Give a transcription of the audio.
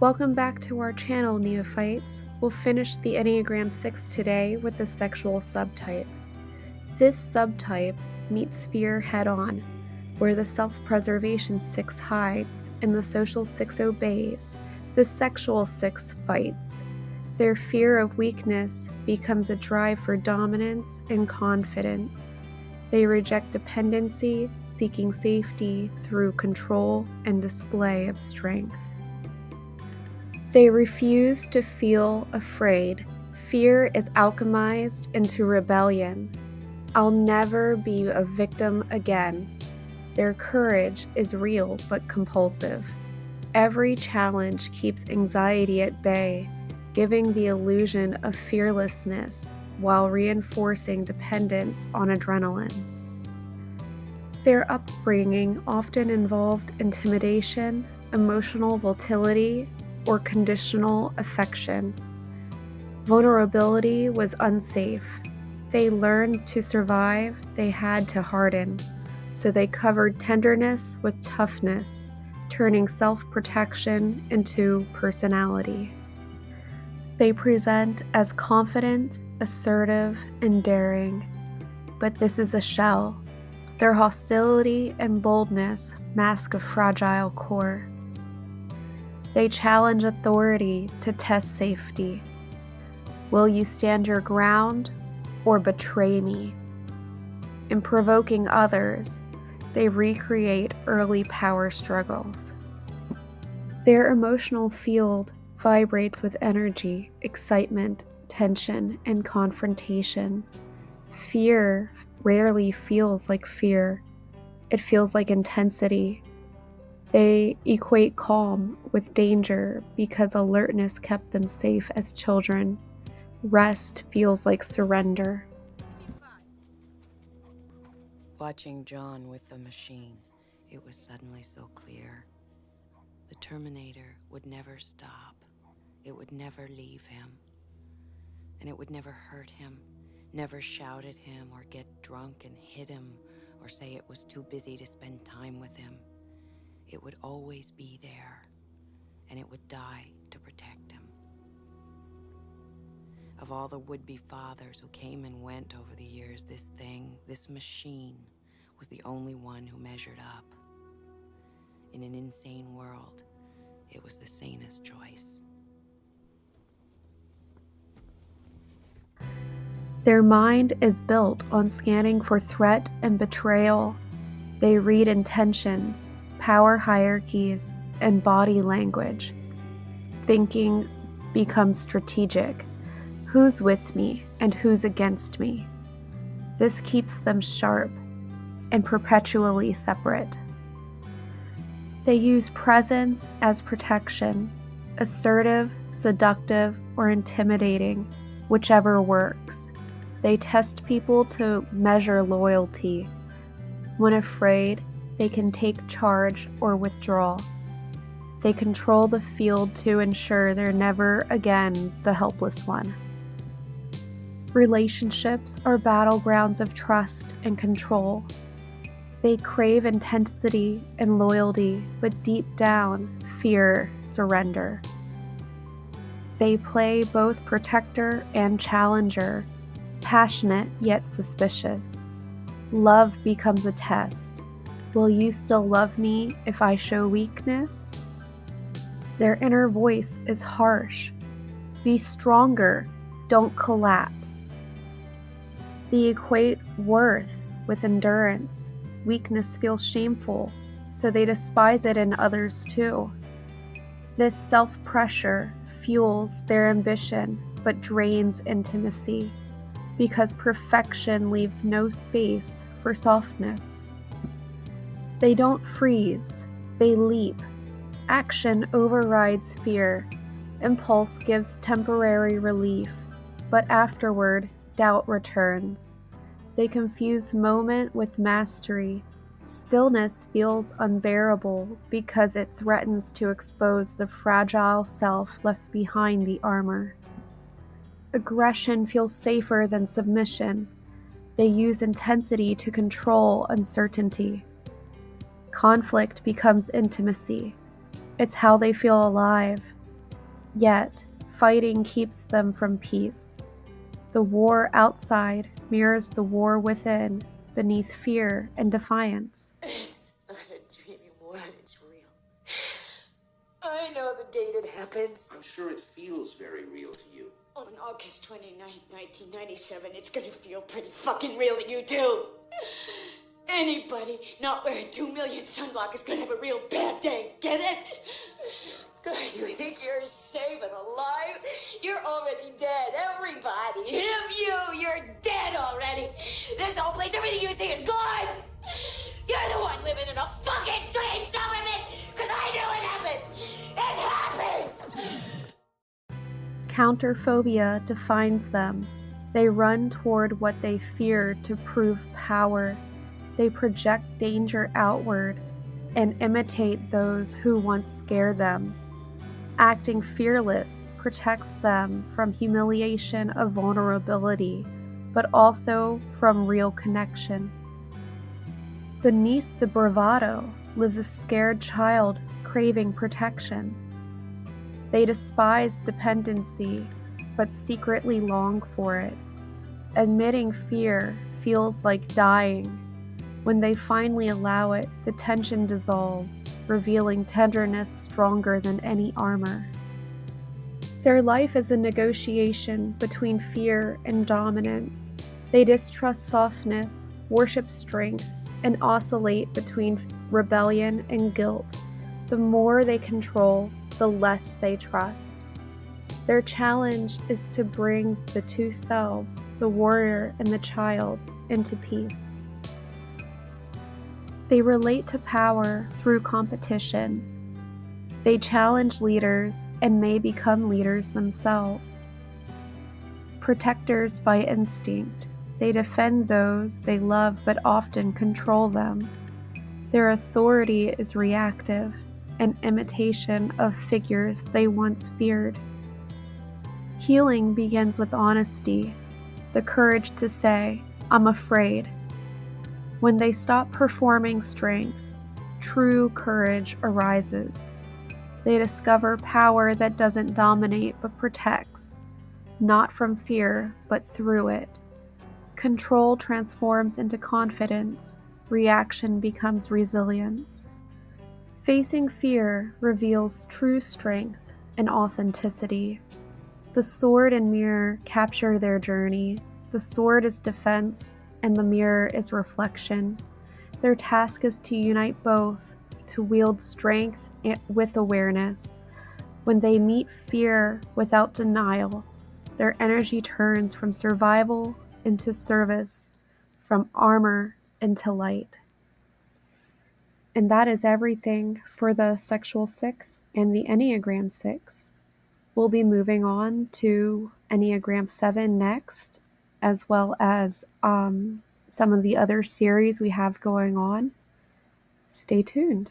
Welcome back to our channel, neophytes. We'll finish the Enneagram 6 today with the sexual subtype. This subtype meets fear head-on, where the self-preservation 6 hides and the social 6 obeys. The sexual 6 fights. Their fear of weakness becomes a drive for dominance and confidence. They reject dependency, seeking safety through control and display of strength. They refuse to feel afraid. Fear is alchemized into rebellion. I'll never be a victim again. Their courage is real but compulsive. Every challenge keeps anxiety at bay, giving the illusion of fearlessness while reinforcing dependence on adrenaline. Their upbringing often involved intimidation, emotional volatility, or conditional affection. Vulnerability was unsafe. They learned to survive, they had to harden. So they covered tenderness with toughness, turning self-protection into personality. They present as confident, assertive, and daring. But this is a shell. Their hostility and boldness mask a fragile core. They challenge authority to test safety. Will you stand your ground or betray me? In provoking others, they recreate early power struggles. Their emotional field vibrates with energy, excitement, tension, and confrontation. Fear rarely feels like fear. It feels like intensity. They equate calm with danger because alertness kept them safe as children. Rest feels like surrender. Watching John with the machine, it was suddenly so clear. The Terminator would never stop. It would never leave him. And it would never hurt him, never shout at him or get drunk and hit him or say it was too busy to spend time with him. It would always be there, and it would die to protect him. Of all the would-be fathers who came and went over the years, this thing, this machine, was the only one who measured up. In an insane world, it was the sanest choice. Their mind is built on scanning for threat and betrayal. They read intentions, power hierarchies, and body language. Thinking becomes strategic. Who's with me and who's against me? This keeps them sharp and perpetually separate. They use presence as protection, assertive, seductive, or intimidating, whichever works. They test people to measure loyalty. When afraid, they can take charge or withdraw. They control the field to ensure they're never again the helpless one. Relationships are battlegrounds of trust and control. They crave intensity and loyalty, but deep down, fear surrender. They play both protector and challenger, passionate yet suspicious. Love becomes a test. Will you still love me if I show weakness? Their inner voice is harsh. Be stronger, don't collapse. They equate worth with endurance. Weakness feels shameful, so they despise it in others too. This self-pressure fuels their ambition but drains intimacy, because perfection leaves no space for softness. They don't freeze, they leap. Action overrides fear. Impulse gives temporary relief, but afterward, doubt returns. They confuse moment with mastery. Stillness feels unbearable because it threatens to expose the fragile self left behind the armor. Aggression feels safer than submission. They use intensity to control uncertainty. Conflict becomes intimacy. It's how they feel alive. Yet, fighting keeps them from peace. The war outside mirrors the war within, beneath fear and defiance. It's not a dream anymore, it's real. I know the date it happens. I'm sure it feels very real to you. On August 29th, 1997, it's gonna feel pretty fucking real to you, too. Anybody not wearing 2 million sunblock is gonna have a real bad day, get it? God, you think you're safe and alive? You're already dead. Everybody, him, you're dead already. This whole place, everything you see is gone. You're the one living in a fucking dream, Silverman, because I knew it happened. It happened. Counterphobia defines them. They run toward what they fear to prove power. They project danger outward and imitate those who once scared them. Acting fearless protects them from humiliation of vulnerability, but also from real connection. Beneath the bravado lives a scared child craving protection. They despise dependency, but secretly long for it. Admitting fear feels like dying. When they finally allow it, the tension dissolves, revealing tenderness stronger than any armor. Their life is a negotiation between fear and dominance. They distrust softness, worship strength, and oscillate between rebellion and guilt. The more they control, the less they trust. Their challenge is to bring the two selves, the warrior and the child, into peace. They relate to power through competition. They challenge leaders and may become leaders themselves. Protectors by instinct, they defend those they love but often control them. Their authority is reactive, an imitation of figures they once feared. Healing begins with honesty, the courage to say, "I'm afraid." When they stop performing strength, true courage arises. They discover power that doesn't dominate but protects, not from fear but through it. Control transforms into confidence, reaction becomes resilience. Facing fear reveals true strength and authenticity. The sword and mirror capture their journey. The sword is defense, and the mirror is reflection. Their task is to unite both, to wield strength with awareness. When they meet fear without denial, their energy turns from survival into service, from armor into light. And that is everything for the Sexual Six and the Enneagram Six. We'll be moving on to Enneagram 7 next, as well as some of the other series we have going on. Stay tuned.